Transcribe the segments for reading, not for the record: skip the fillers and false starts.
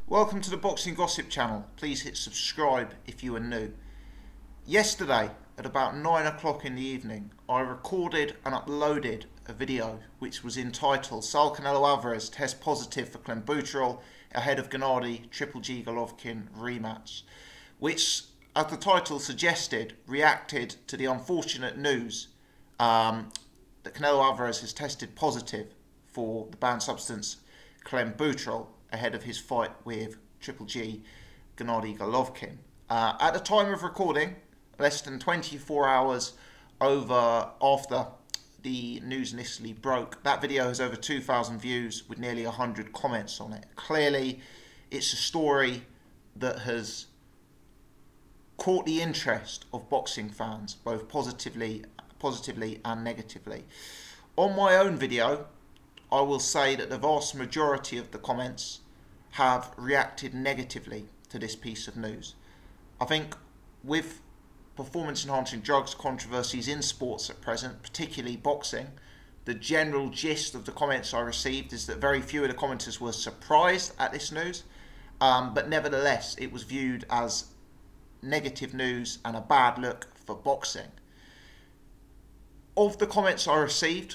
Welcome to the Boxing Gossip channel. Please hit subscribe if you are new. Yesterday at about 9 o'clock in the evening, I recorded and uploaded a video which was entitled Canelo Alvarez tests positive for clenbuterol ahead of Gennady Triple G Golovkin rematch, which, as the title suggested, reacted to the unfortunate news that Canelo Alvarez has tested positive for the banned substance clenbuterol ahead of his fight with Triple G Gennady Golovkin. At the time of recording, less than 24 hours after the news initially broke, that video has over 2,000 views with nearly 100 comments on it. Clearly, it's a story that has caught the interest of boxing fans, both positively and negatively. On my own video, I will say that the vast majority of the comments have reacted negatively to this piece of news. I think with performance-enhancing drugs controversies in sports at present, particularly boxing, the general gist of the comments I received is that very few of the commenters were surprised at this news, but nevertheless it was viewed as negative news and a bad look for boxing. Of the comments I received,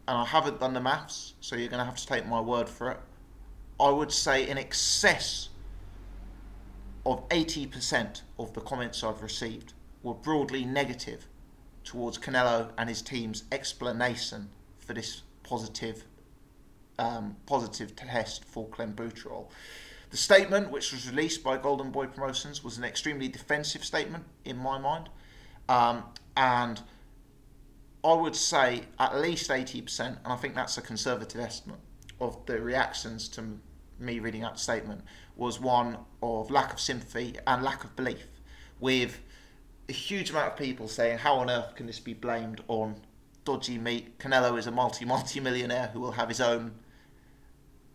and I haven't done the maths, so you're going to have to take my word for it, I would say in excess of 80% of the comments I've received were broadly negative towards Canelo and his team's explanation for this positive test for clenbuterol. The statement, which was released by Golden Boy Promotions, was an extremely defensive statement in my mind, and I would say at least 80%, and I think that's a conservative estimate, of the reactions to me reading out the statement was one of lack of sympathy and lack of belief, with a huge amount of people saying, how on earth can this be blamed on dodgy meat? Canelo is a multi-millionaire who will have his own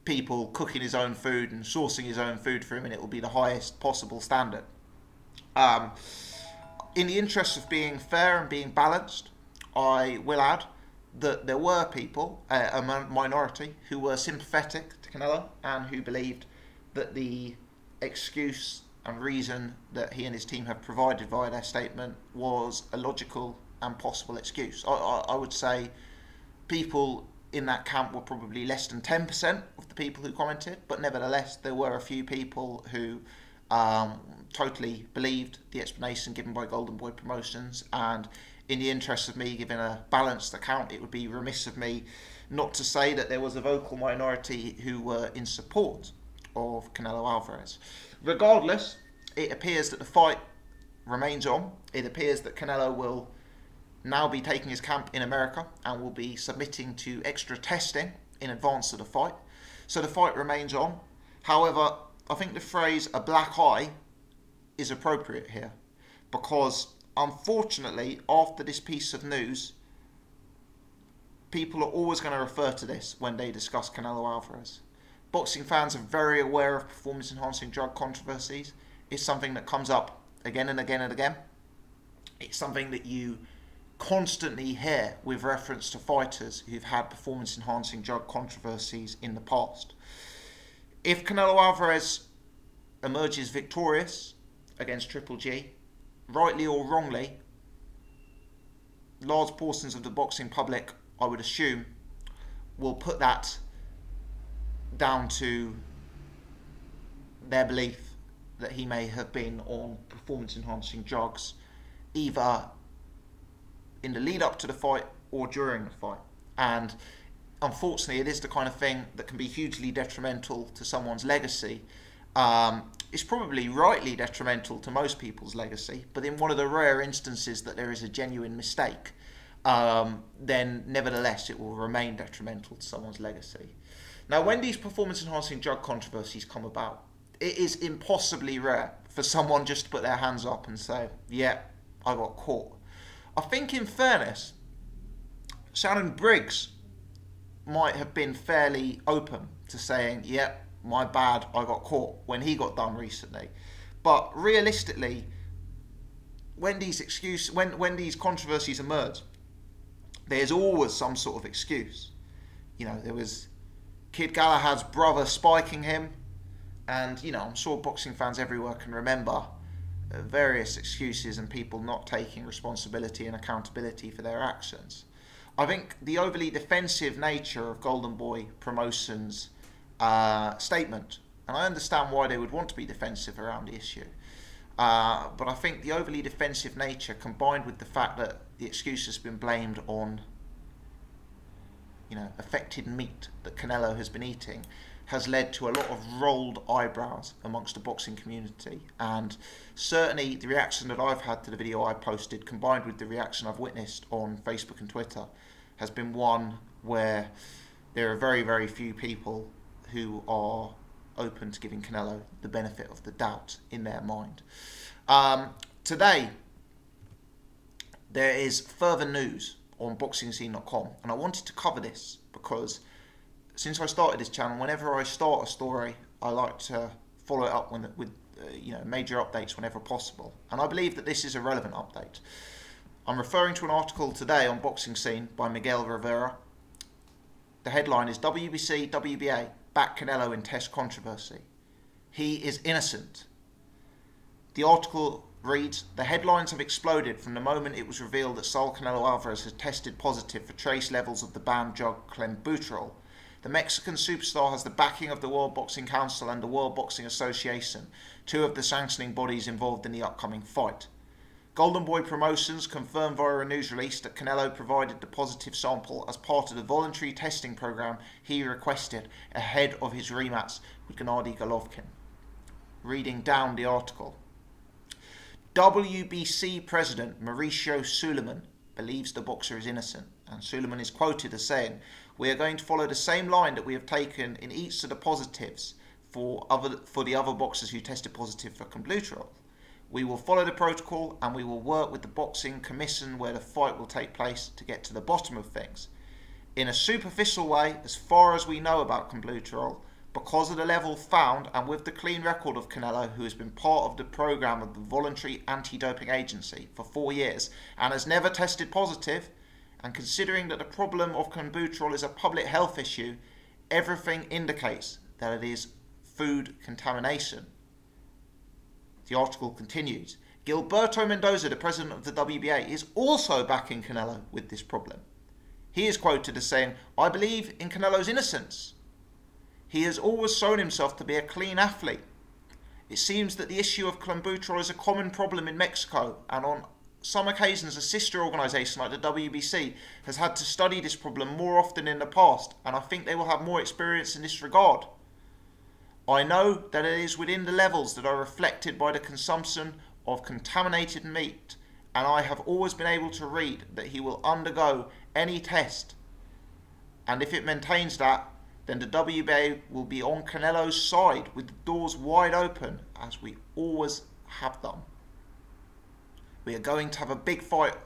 people cooking his own food and sourcing his own food for him, and it will be the highest possible standard. In the interest of being fair and being balanced, I will add that there were people, a minority, who were sympathetic to Canelo and who believed that the excuse and reason that he and his team have provided via their statement was a logical and possible excuse. I would say people in that camp were probably less than 10% of the people who commented, but nevertheless there were a few people who totally believed the explanation given by Golden Boy Promotions, and in the interest of me giving a balanced account, it would be remiss of me not to say that there was a vocal minority who were in support of Canelo Alvarez. Regardless, it appears that the fight remains on. It appears that Canelo will now be taking his camp in America and will be submitting to extra testing in advance of the fight. So the fight remains on. However, I think the phrase "a black eye" is appropriate here, because unfortunately, after this piece of news, people are always going to refer to this when they discuss Canelo Alvarez. Boxing fans are very aware of performance-enhancing drug controversies. It's something that comes up again and again and again. It's something that you constantly hear with reference to fighters who've had performance-enhancing drug controversies in the past. If Canelo Alvarez emerges victorious against Triple G, rightly or wrongly, large portions of the boxing public, I would assume, will put that down to their belief that he may have been on performance-enhancing drugs, either in the lead up to the fight or during the fight. And unfortunately, it is the kind of thing that can be hugely detrimental to someone's legacy. It's probably rightly detrimental to most people's legacy, but in one of the rare instances that there is a genuine mistake, then nevertheless it will remain detrimental to someone's legacy. Now, when these performance-enhancing drug controversies come about, it is impossibly rare for someone just to put their hands up and say, yeah, I got caught. I think, in fairness, Shannon Briggs might have been fairly open to saying, yeah, my bad, I got caught, when he got done recently. But realistically, when these controversies emerge, there's always some sort of excuse. You know, there was Kid Galahad's brother spiking him. And, you know, I'm sure boxing fans everywhere can remember various excuses and people not taking responsibility and accountability for their actions. I think the overly defensive nature of Golden Boy Promotions' statement, and I understand why they would want to be defensive around the issue, but I think the overly defensive nature, combined with the fact that the excuse has been blamed on, you know, affected meat that Canelo has been eating, has led to a lot of rolled eyebrows amongst the boxing community. And certainly the reaction that I've had to the video I posted, combined with the reaction I've witnessed on Facebook and Twitter, has been one where there are very, very few people who are open to giving Canelo the benefit of the doubt in their mind. Today, there is further news on boxingscene.com, and I wanted to cover this because since I started this channel, whenever I start a story, I like to follow it up with you know, major updates whenever possible. And I believe that this is a relevant update. I'm referring to an article today on Boxing Scene by Miguel Rivera. The headline is WBC WBA back Canelo in test controversy. He is innocent. The article reads, the headlines have exploded from the moment it was revealed that Saul Canelo Alvarez has tested positive for trace levels of the banned drug clenbuterol. The Mexican superstar has the backing of the World Boxing Council and the World Boxing Association, two of the sanctioning bodies involved in the upcoming fight. Golden Boy Promotions confirmed via a news release that Canelo provided the positive sample as part of the voluntary testing program he requested ahead of his rematch with Gennady Golovkin. Reading down the article. WBC President Mauricio Suleiman believes the boxer is innocent, and Suleiman is quoted as saying, "We are going to follow the same line that we have taken in each of the positives for the other boxers who tested positive for clenbuterol. We will follow the protocol and we will work with the boxing commission where the fight will take place to get to the bottom of things. In a superficial way, as far as we know about clenbuterol, because of the level found and with the clean record of Canelo, who has been part of the program of the Voluntary Anti-Doping Agency for 4 years and has never tested positive, and considering that the problem of clenbuterol is a public health issue, everything indicates that it is food contamination." The article continues. Gilberto Mendoza, the president of the WBA, is also backing Canelo with this problem. He is quoted as saying, "I believe in Canelo's innocence. He has always shown himself to be a clean athlete. It seems that the issue of clenbuterol is a common problem in Mexico, and on some occasions a sister organisation like the WBC has had to study this problem more often in the past, and I think they will have more experience in this regard. I know that it is within the levels that are reflected by the consumption of contaminated meat, and I have always been able to read that he will undergo any test, and if it maintains that, then the WBA will be on Canelo's side with the doors wide open, as we always have done. We are going to have a big fight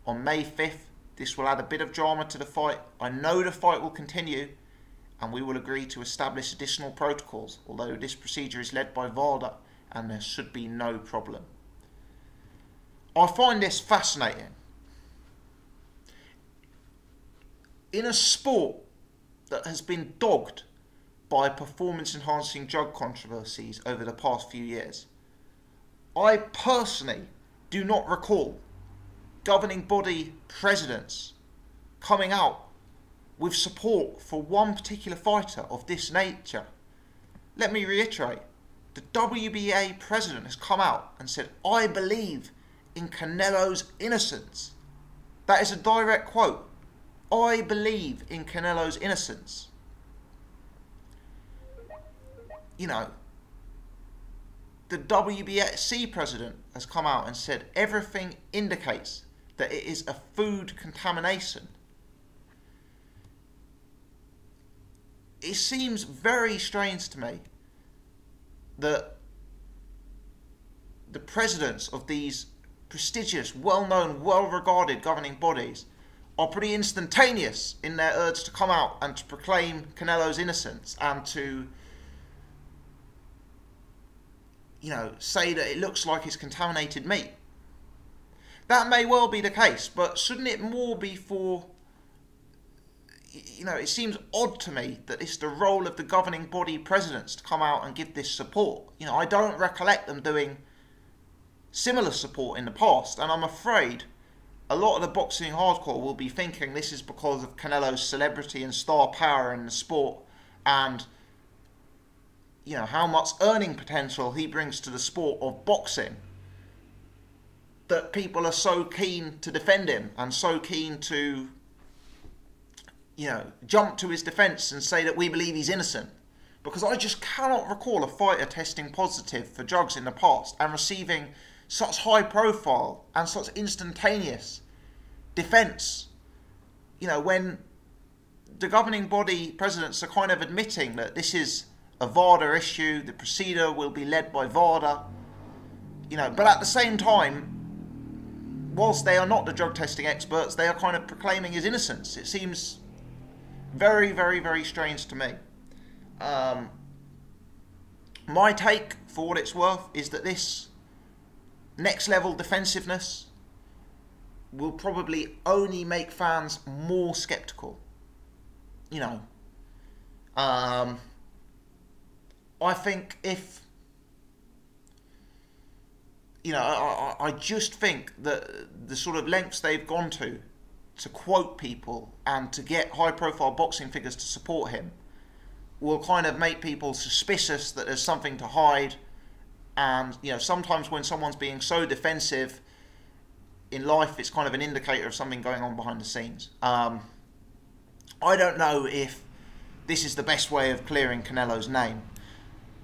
on May 5th. This will add a bit of drama to the fight. I know the fight will continue, and we will agree to establish additional protocols, although this procedure is led by VADA, and there should be no problem." I find this fascinating. In a sport that has been dogged by performance-enhancing drug controversies over the past few years, I personally do not recall governing body presidents coming out with support for one particular fighter of this nature. Let me reiterate, the WBA president has come out and said, "I believe in Canelo's innocence." That is a direct quote. I believe in Canelo's innocence. You know, the WBC president has come out and said everything indicates that it is a food contamination. It seems very strange to me that the presidents of these prestigious, well-known, well-regarded governing bodies are pretty instantaneous in their urge to come out and to proclaim Canelo's innocence and to, you know, say that it looks like it's contaminated meat. That may well be the case, but shouldn't it more be for, you know, it seems odd to me that it's the role of the governing body presidents to come out and give this support. You know, I don't recollect them doing similar support in the past, and I'm afraid a lot of the boxing hardcore will be thinking this is because of Canelo's celebrity and star power in the sport, and you know how much earning potential he brings to the sport of boxing, that people are so keen to defend him and so keen to, you know, jump to his defence and say that we believe he's innocent. Because I just cannot recall a fighter testing positive for drugs in the past and receiving such high profile and such instantaneous defence. You know, when the governing body presidents are kind of admitting that this is a VADA issue, the procedure will be led by VADA, you know, but at the same time, whilst they are not the drug testing experts, they are kind of proclaiming his innocence. It seems very, very, very strange to me. My take, for what it's worth, is that this next level defensiveness will probably only make fans more sceptical. You know, I think if, you know, I just think that the sort of lengths they've gone to quote people and to get high profile boxing figures to support him will kind of make people suspicious that there's something to hide. And, you know, sometimes when someone's being so defensive in life, it's kind of an indicator of something going on behind the scenes. I don't know if this is the best way of clearing Canelo's name.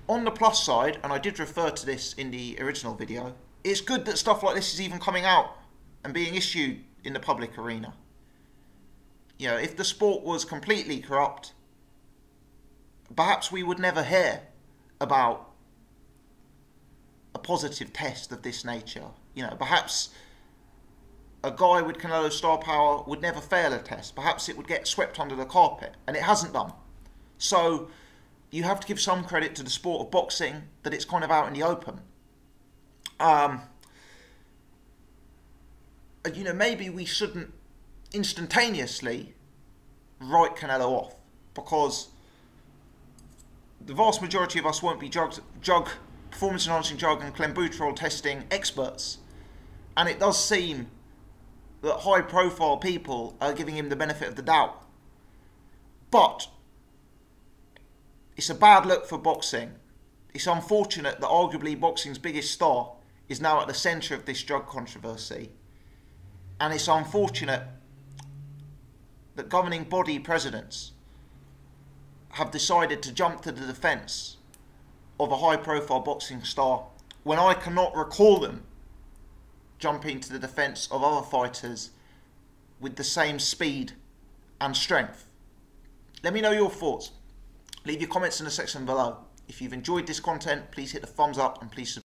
On the plus side, and I did refer to this in the original video, it's good that stuff like this is even coming out and being issued in the public arena. You know, if the sport was completely corrupt, perhaps we would never hear about a positive test of this nature. You know, perhaps a guy with Canelo's star power would never fail a test. Perhaps it would get swept under the carpet, and it hasn't done. So you have to give some credit to the sport of boxing that it's kind of out in the open. You know, maybe we shouldn't instantaneously write Canelo off, because the vast majority of us won't be performance enhancing drug and clenbuterol testing experts, and it does seem that high profile people are giving him the benefit of the doubt. But it's a bad look for boxing. It's unfortunate that arguably boxing's biggest star is now at the centre of this drug controversy, and it's unfortunate that governing body presidents have decided to jump to the defence of a high profile boxing star when I cannot recall them jumping to the defence of other fighters with the same speed and strength. Let me know your thoughts. Leave your comments in the section below. If you've enjoyed this content, please hit the thumbs up and please subscribe.